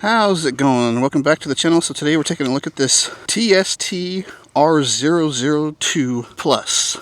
How's it going? Welcome back to the channel. So today we're taking a look at this TST R002 Plus.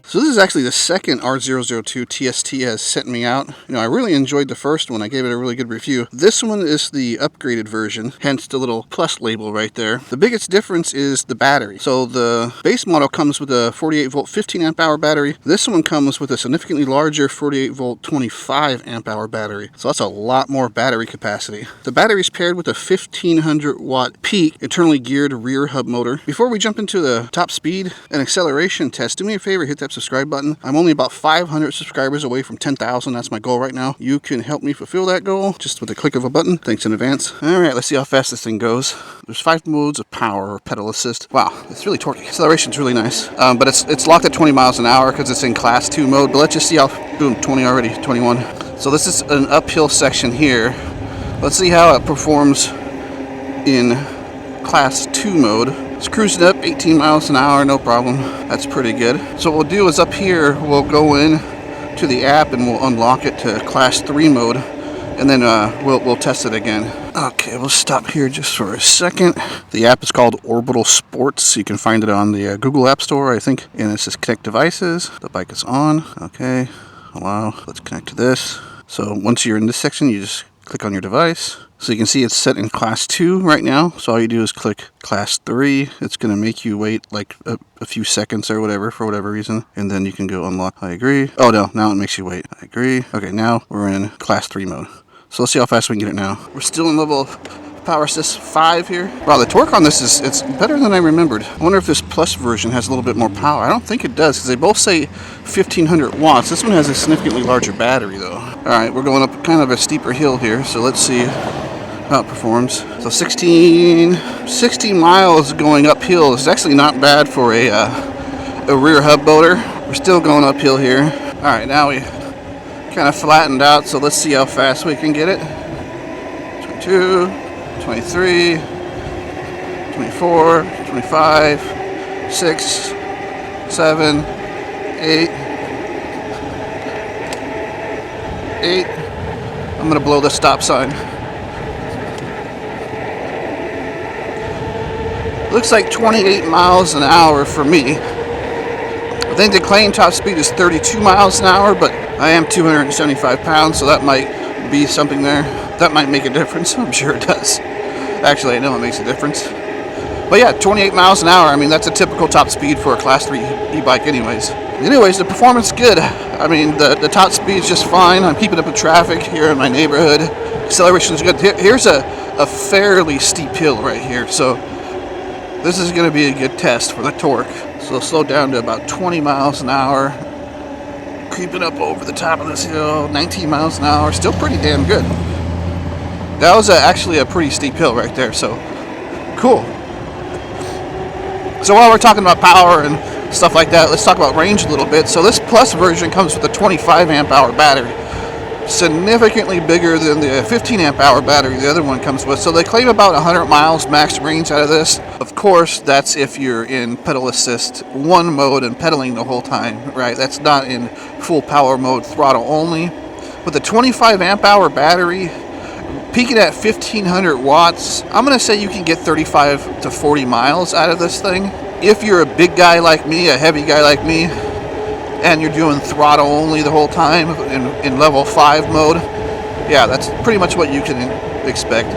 So this is actually the second R002 TST has sent me out. I really enjoyed the first one. I gave it a really good review. This one is the upgraded version, hence the little plus label right there. The biggest difference is the battery. So the base model comes with a 48 volt 15 amp hour battery. This one comes with a significantly larger 48 volt 25 amp hour battery. So that's a lot more battery capacity. The battery is paired with a 1500 watt peak internally geared rear hub motor. Before we jump into the top speed and acceleration test, do me a favor, hit that subscribe button. I'm only about 500 subscribers away from 10,000. That's my goal right now. You can help me fulfill that goal just with a click of a button. Thanks in advance. All right, let's see how fast this thing goes. There's 5 modes of power or pedal assist. Wow, it's really torquey. Acceleration's really nice, but it's locked at 20 miles an hour because it's in class 2 mode. But let's just see how, boom, 20 already, 21. So this is an uphill section here. Let's see how it performs in class 2 mode. It's cruising up 18 miles an hour, no problem. That's pretty good. So what we'll do is up here, we'll go in to the app and we'll unlock it to class 3 mode, and then we'll test it again. Okay, we'll stop here just for a second. The app is called Orbital Sports. You can find it on the Google App Store, I think. And it says connect devices. The bike is on. Okay, allow. Let's connect to this. So once you're in this section, you just click on your device. So you can see it's set in class 2 right now. So all you do is click class 3. It's going to make you wait like a few seconds or whatever for whatever reason. And then you can go unlock. I agree. Oh no, now it makes you wait. I agree. Okay, now we're in class 3 mode. So let's see how fast we can get it now. We're still in level power assist 5 here. Wow, the torque on this it's better than I remembered. I wonder if this plus version has a little bit more power. I don't think it does because they both say 1500 watts. This one has a significantly larger battery though. All right, we're going up kind of a steeper hill here. So let's see how it performs. So 16 miles going uphill is actually not bad for a rear hub motor. We're still going uphill here. All right, now we kind of flattened out, so let's see how fast we can get it. 22, 23, 24, 25, 6, 7, 8. I'm gonna blow the stop sign. Looks like 28 miles an hour for me. I think the claim top speed is 32 miles an hour, but I am 275 pounds, so that might be something there. That might make a difference. I'm sure it does. Actually, I know it makes a difference. But yeah, 28 miles an hour. I mean, that's a typical top speed for a class 3 e-bike anyways. Anyways, the performance is good. I mean, the top speed is just fine. I'm keeping up with traffic here in my neighborhood. Acceleration is good. Here's a fairly steep hill right here, so this is going to be a good test for the torque. So slow down to about 20 miles an hour. Creeping up over the top of this hill, 19 miles an hour. Still pretty damn good. That was actually a pretty steep hill right there, so cool. So while we're talking about power and stuff like that, let's talk about range a little bit. So this Plus version comes with a 25 amp hour battery. Significantly bigger than the 15 amp hour battery the other one comes with. So they claim about 100 miles max range out of this. Of course, that's if you're in pedal assist 1 mode and pedaling the whole time, right? That's not in full power mode, throttle only. With the 25 amp hour battery, peaking at 1500 watts, I'm going to say you can get 35 to 40 miles out of this thing. If you're a big guy like me, a heavy guy like me, and you're doing throttle only the whole time in level 5 mode, yeah, that's pretty much what you can expect.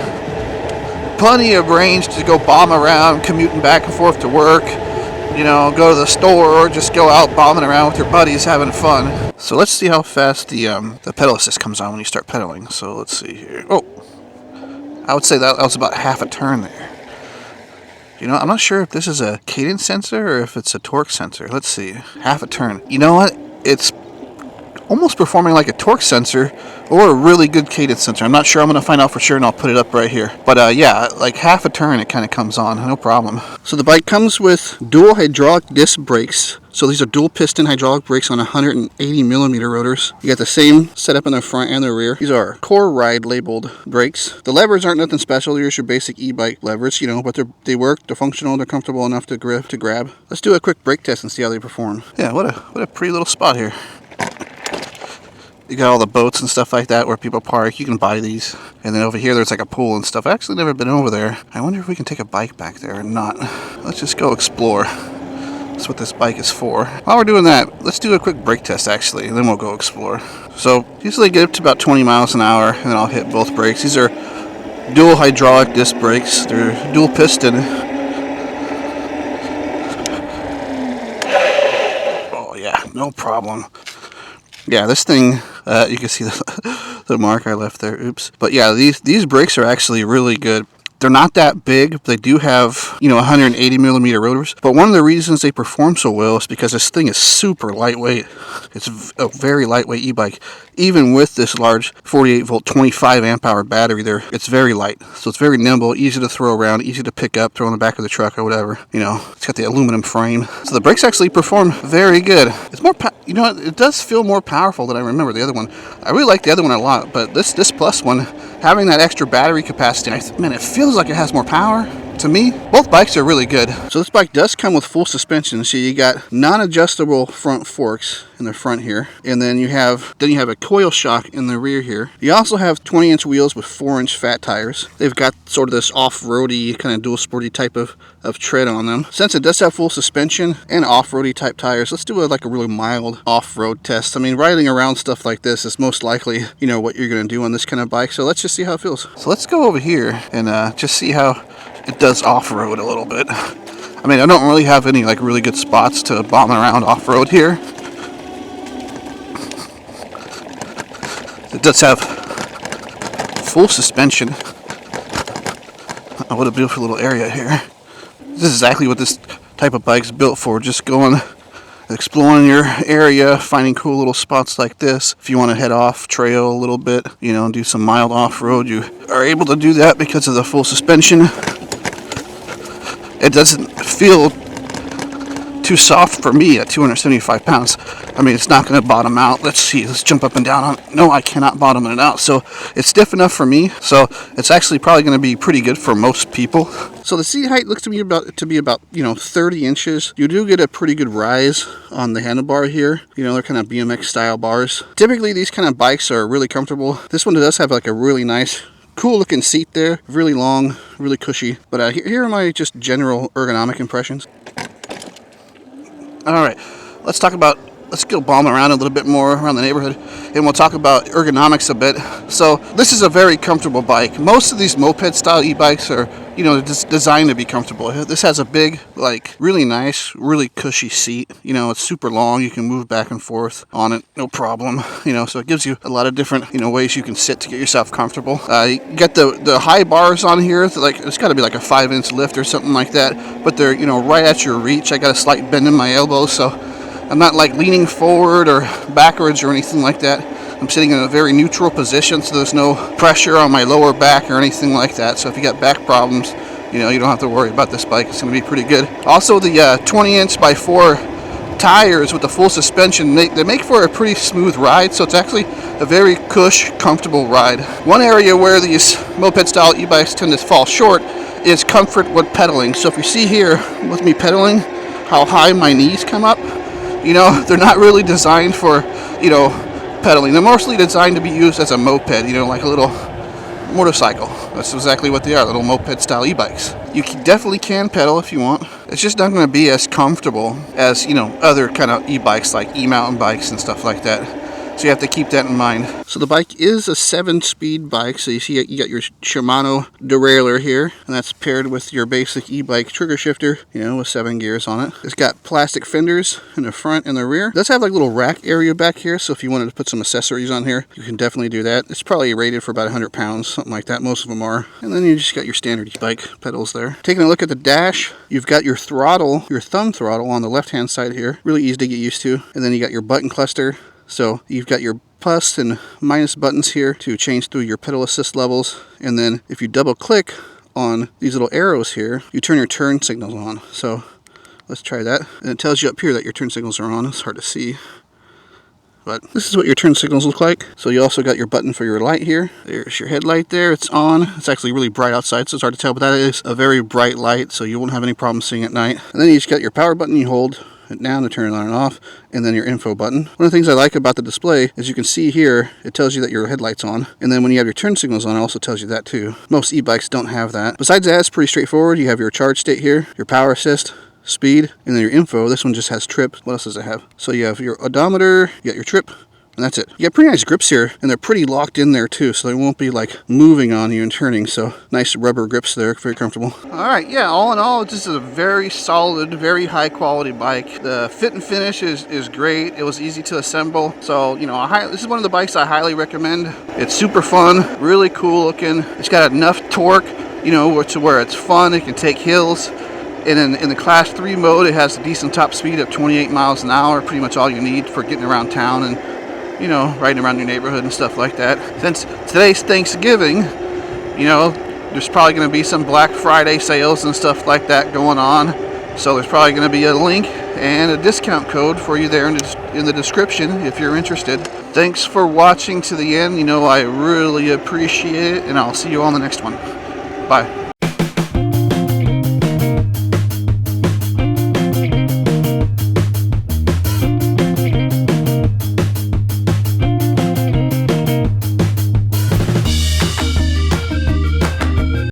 Plenty of range to go bomb around, commuting back and forth to work, go to the store, or just go out bombing around with your buddies having fun. So let's see how fast the pedal assist comes on when you start pedaling. So let's see here. Oh, I would say that was about half a turn there. I'm not sure if this is a cadence sensor or if it's a torque sensor. Let's see. Half a turn. You know what? It's almost performing like a torque sensor or a really good cadence sensor. I'm not sure. I'm going to find out for sure, and I'll put it up right here. But yeah, like half a turn it kind of comes on, no problem. So the bike comes with dual hydraulic disc brakes. So these are dual piston hydraulic brakes on 180 millimeter rotors. You got the same setup in the front and the rear. These are Core Ride labeled brakes. The levers aren't nothing special. They're your basic e-bike levers, you know, but they work, they're functional, they're comfortable enough to grab. Let's do a quick brake test and see how they perform. Yeah, what a pretty little spot here. You got all the boats and stuff like that where people park. You can buy these. And then over here there's like a pool and stuff. I've actually never been over there. I wonder if we can take a bike back there or not. Let's just go explore. That's what this bike is for. While we're doing that, let's do a quick brake test actually, and then we'll go explore. So usually get up to about 20 miles an hour, and then I'll hit both brakes. These are dual hydraulic disc brakes. They're dual piston. Oh yeah, no problem. Yeah, this thing, you can see the mark I left there. Oops. But yeah, these brakes are actually really good. They're not that big, but they do have, 180 millimeter rotors. But one of the reasons they perform so well is because this thing is super lightweight. It's a very lightweight e-bike. Even with this large 48 volt, 25 amp hour battery there, it's very light. So it's very nimble, easy to throw around, easy to pick up, throw in the back of the truck or whatever. It's got the aluminum frame. So the brakes actually perform very good. It's more, it does feel more powerful than I remember the other one. I really like the other one a lot, but this Plus one, having that extra battery capacity, man, it feels like it has more power. To me, both bikes are really good. So this bike does come with full suspension. So you got non-adjustable front forks in the front here, and then you have a coil shock in the rear here. You also have 20-inch wheels with 4-inch fat tires. They've got sort of this off-roady kind of dual sporty type of tread on them. Since it does have full suspension and off-roady type tires, let's do like a really mild off-road test. I mean, riding around stuff like this is most likely what you're going to do on this kind of bike. So let's just see how it feels. So let's go over here and just see how it does off-road a little bit. I mean, I don't really have any like really good spots to bomb around off-road here. It does have full suspension. What a beautiful little area here. This is exactly what this type of bike's built for. Just going, exploring your area, finding cool little spots like this. If you want to head off trail a little bit, do some mild off-road, you are able to do that because of the full suspension. It doesn't feel too soft for me at 275 pounds. I mean, it's not going to bottom out. Let's see. Let's jump up and down on it. No, I cannot bottom it out. So it's stiff enough for me. So it's actually probably going to be pretty good for most people. So the seat height looks to me to be about 30 inches. You do get a pretty good rise on the handlebar here. They're kind of BMX style bars. Typically, these kind of bikes are really comfortable. This one does have like a really nice, cool looking seat there, really long, really cushy. But here are my just general ergonomic impressions. All right, let's go bomb around a little bit more around the neighborhood, and we'll talk about ergonomics a bit. So this is a very comfortable bike. Most of these moped-style e-bikes are, designed to be comfortable. This has a big, like, really nice, really cushy seat. It's super long. You can move back and forth on it, no problem. So it gives you a lot of different, ways you can sit to get yourself comfortable. You got the high bars on here. Like, it's got to be like a 5-inch lift or something like that. But they're, right at your reach. I got a slight bend in my elbow, so I'm not like leaning forward or backwards or anything like that. I'm sitting in a very neutral position, so there's no pressure on my lower back or anything like that. So if you got back problems, you don't have to worry about this bike. It's going to be pretty good. Also, the 20-inch by 4 tires with the full suspension, they make for a pretty smooth ride. So it's actually a very comfortable ride. One area where these moped-style e-bikes tend to fall short is comfort with pedaling. So if you see here with me pedaling, how high my knees come up, they're not really designed for, pedaling. They're mostly designed to be used as a moped, like a little motorcycle. That's exactly what they are, little moped-style e-bikes. You definitely can pedal if you want. It's just not going to be as comfortable as, other kind of e-bikes like e-mountain bikes and stuff like that. So you have to keep that in mind. So the bike is a 7-speed bike. So you see you got your Shimano derailleur here, and that's paired with your basic e-bike trigger shifter, with 7 gears on it. It's got plastic fenders in the front and the rear. It does have like a little rack area back here, so if you wanted to put some accessories on here, you can definitely do that. It's probably rated for about 100 pounds, something like that. Most of them are. And then you just got your standard e-bike pedals there. Taking a look at the dash, you've got your throttle, your thumb throttle on the left-hand side here. Really easy to get used to. And then you got your button cluster So you've got your plus and minus buttons here to change through your pedal assist levels, and then if you double click on these little arrows here, you turn your turn signals on. So let's try that, and it tells you up here that your turn signals are on. It's hard to see, but this is what your turn signals look like. So you also got your button for your light here. There's your headlight there. It's on. It's actually really bright outside, so it's hard to tell, but that is a very bright light, so you won't have any problem seeing at night. And then you just got your power button. You hold it down to turn it on and off, and then your info button. One of the things I like about the display is you can see here, it tells you that your headlight's on, and then when you have your turn signals on, it also tells you that too. Most e-bikes don't have that. Besides that, it's pretty straightforward. You have your charge state here, your power assist, speed, and then your info. This one just has trip. What else does it have? So you have your odometer, you got your trip, and that's it. You got pretty nice grips here, and they're pretty locked in there too, so they won't be like moving on you and turning. So nice rubber grips there, very comfortable. All right, yeah, all in all, this is a very solid, very high quality bike. The fit and finish is great. It was easy to assemble. So, you know, this is one of the bikes I highly recommend. It's super fun, really cool looking. It's got enough torque, you know, to where it's fun. It can take hills. And in the Class 3 mode, it has a decent top speed of 28 miles an hour, pretty much all you need for getting around town and, you know, riding around your neighborhood and stuff like that. Since today's Thanksgiving, you know, there's probably going to be some Black Friday sales and stuff like that going on. So there's probably going to be a link and a discount code for you there in the description if you're interested. Thanks for watching to the end. You know, I really appreciate it, and I'll see you on the next one. Bye.